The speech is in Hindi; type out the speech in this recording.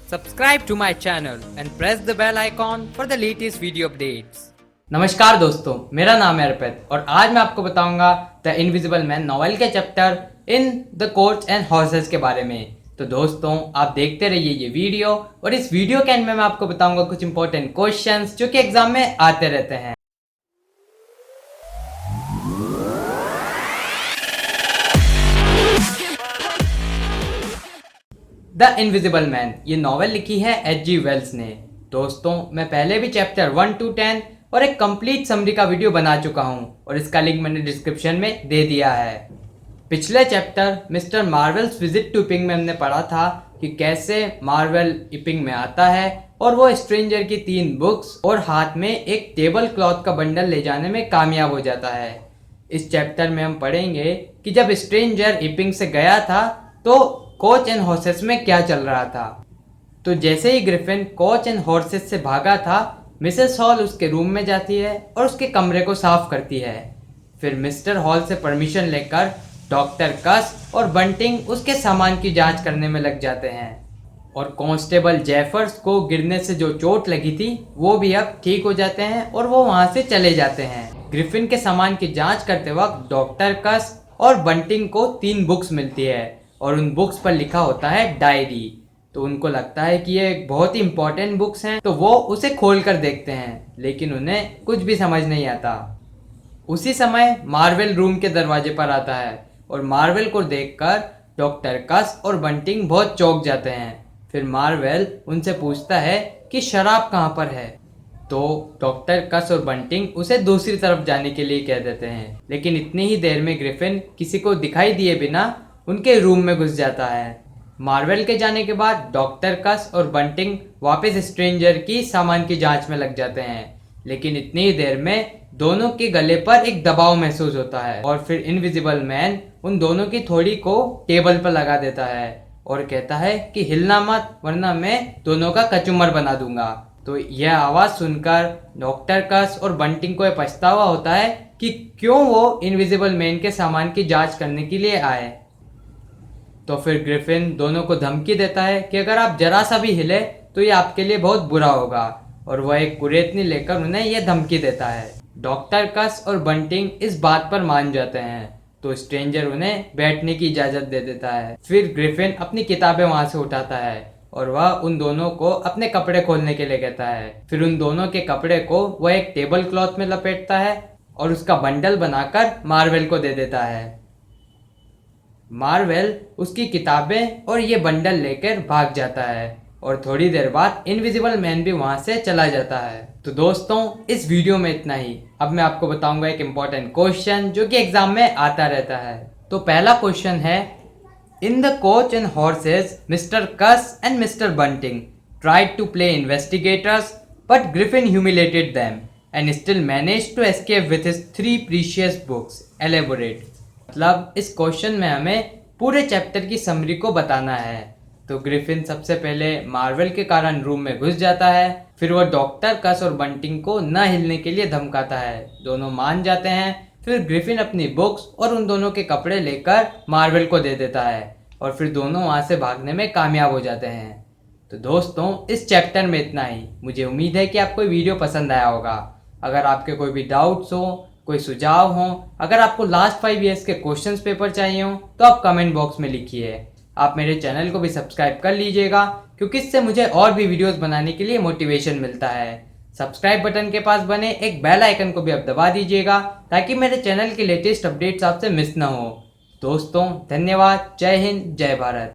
Subscribe to my channel and press the bell icon for the latest video updates. नमस्कार दोस्तों, मेरा नाम है अर्पित और आज मैं आपको बताऊंगा द इनविजिबल मैन नॉवेल के chapter in the Coach and horses के बारे में। तो दोस्तों आप देखते रहिए ये वीडियो और इस वीडियो के एंड में मैं आपको बताऊंगा कुछ इंपॉर्टेंट क्वेश्चंस जो कि एग्जाम में आते रहते हैं। द इनविजिबल मैन ये नॉवेल लिखी है H.G. वेल्स ने। दोस्तों मैं पहले भी चैप्टर 1 to 10 और एक कंप्लीट समरी का वीडियो बना चुका हूं और इसका लिंक मैंने डिस्क्रिप्शन में दे दिया है। पिछले chapter mister Marvel's visit to Iping में हमने पढ़ा था कि कैसे मार्वल इपिंग में आता है और वो स्ट्रेंजर की 3 बुक्स और हाथ में एक टेबल क्लॉथ का बंडल ले जाने में कामयाब हो जाता है। इस चैप्टर में हम पढ़ेंगे कि जब स्ट्रेंजर इपिंग से गया था तो कोच एंड हॉर्सेस में क्या चल रहा था। तो जैसे ही ग्रिफिन कोच एंड हॉर्सेस से भागा था, मिसेस हॉल उसके रूम में जाती है और उसके कमरे को साफ करती है। फिर मिस्टर हॉल से परमिशन लेकर डॉक्टर कस और बंटिंग उसके सामान की जांच करने में लग जाते हैं और कांस्टेबल जेफर्स को गिरने से जो चोट लगी थी वो भी अब ठीक हो जाते हैं और वो वहां से चले जाते हैं। ग्रिफिन के सामान की जांच करते वक्त डॉक्टर कस और बंटिंग को 3 बुक्स मिलती है और उन बुक्स पर लिखा होता है डायरी। तो उनको लगता है कि ये बहुत ही इंपॉर्टेंट बुक्स हैं, तो वो उसे खोल कर देखते हैं, लेकिन उन्हें कुछ भी समझ नहीं आता। उसी समय मार्वल रूम के दरवाजे पर आता है और मार्वल को देखकर डॉक्टर कस और बंटिंग बहुत चौंक जाते हैं। फिर मार्वल उनसे पूछता है कि शराब कहाँ पर है, तो डॉक्टर कस और बंटिंग उसे दूसरी तरफ जाने के लिए कह देते हैं, लेकिन इतनी ही देर में ग्रिफिन किसी को दिखाई दिए बिना उनके रूम में घुस जाता है। मार्वल के जाने के बाद डॉक्टर कस और बंटिंग वापस स्ट्रेंजर की सामान की जांच में लग जाते हैं, लेकिन इतनी ही देर में दोनों के गले पर एक दबाव महसूस होता है और फिर इनविजिबल मैन उन दोनों की थोड़ी को टेबल पर लगा देता है और कहता है कि हिलना मत वरना मैं दोनों का कचूमर बना दूंगा। तो यह आवाज़ सुनकर डॉक्टर कस और बंटिंग को यह पछतावा होता है कि क्यों वो इनविजिबल मैन के सामान की जांच करने के लिए आए। तो फिर ग्रिफिन दोनों को धमकी देता है कि अगर आप जरा सा भी हिले तो ये आपके लिए बहुत बुरा होगा और वह एक कुरेतनी लेकर उन्हें यह धमकी देता है। डॉक्टर कस और बंटिंग इस बात पर मान जाते हैं, तो स्ट्रेंजर उन्हें बैठने की इजाज़त दे देता है। फिर ग्रिफिन अपनी किताबें वहां से उठाता है और वह उन दोनों को अपने कपड़े खोलने के लिए कहता है। फिर उन दोनों के कपड़े को वह एक टेबल क्लॉथ में लपेटता है और उसका बंडल बनाकर मार्वल को दे देता है। मार्वल उसकी किताबें और ये बंडल लेकर भाग जाता है और थोड़ी देर बाद इनविजिबल मैन भी वहां से चला जाता है। तो दोस्तों इस वीडियो में इतना ही। अब मैं आपको बताऊंगा एक इम्पॉर्टेंट क्वेश्चन जो कि एग्जाम में आता रहता है। तो पहला क्वेश्चन है, in the Coach and Horses mister Cuss and mister Bunting tried to play investigators but Griffin humiliated them and still managed to escape with his 3 precious books. Elaborate. मतलब इस क्वेश्चन में हमें पूरे चैप्टर की समरी को बताना है। तो ग्रिफिन सबसे पहले मार्वल के कारण रूम में घुस जाता है, फिर वह डॉक्टर कस और बंटिंग को न हिलने के लिए धमकाता है, दोनों मान जाते हैं। फिर ग्रिफिन अपनी बुक्स और उन दोनों के कपड़े लेकर मार्वल को दे देता है और फिर दोनों वहां से भागने में कामयाब हो जाते हैं। तो दोस्तों इस चैप्टर में इतना ही। मुझे उम्मीद है कि आपको वीडियो पसंद आया होगा। अगर आपके कोई भी डाउट्स हो, कोई सुझाव हो, अगर आपको लास्ट 5 ईयर्स के क्वेश्चंस पेपर चाहिए हो तो आप कमेंट बॉक्स में लिखिए। आप मेरे चैनल को भी सब्सक्राइब कर लीजिएगा क्योंकि इससे मुझे और भी वीडियोस बनाने के लिए मोटिवेशन मिलता है। सब्सक्राइब बटन के पास बने एक बेल आइकन को भी आप दबा दीजिएगा ताकि मेरे चैनल के लेटेस्ट अपडेट्स आपसे मिस ना हो। दोस्तों धन्यवाद। जय हिंद, जय भारत।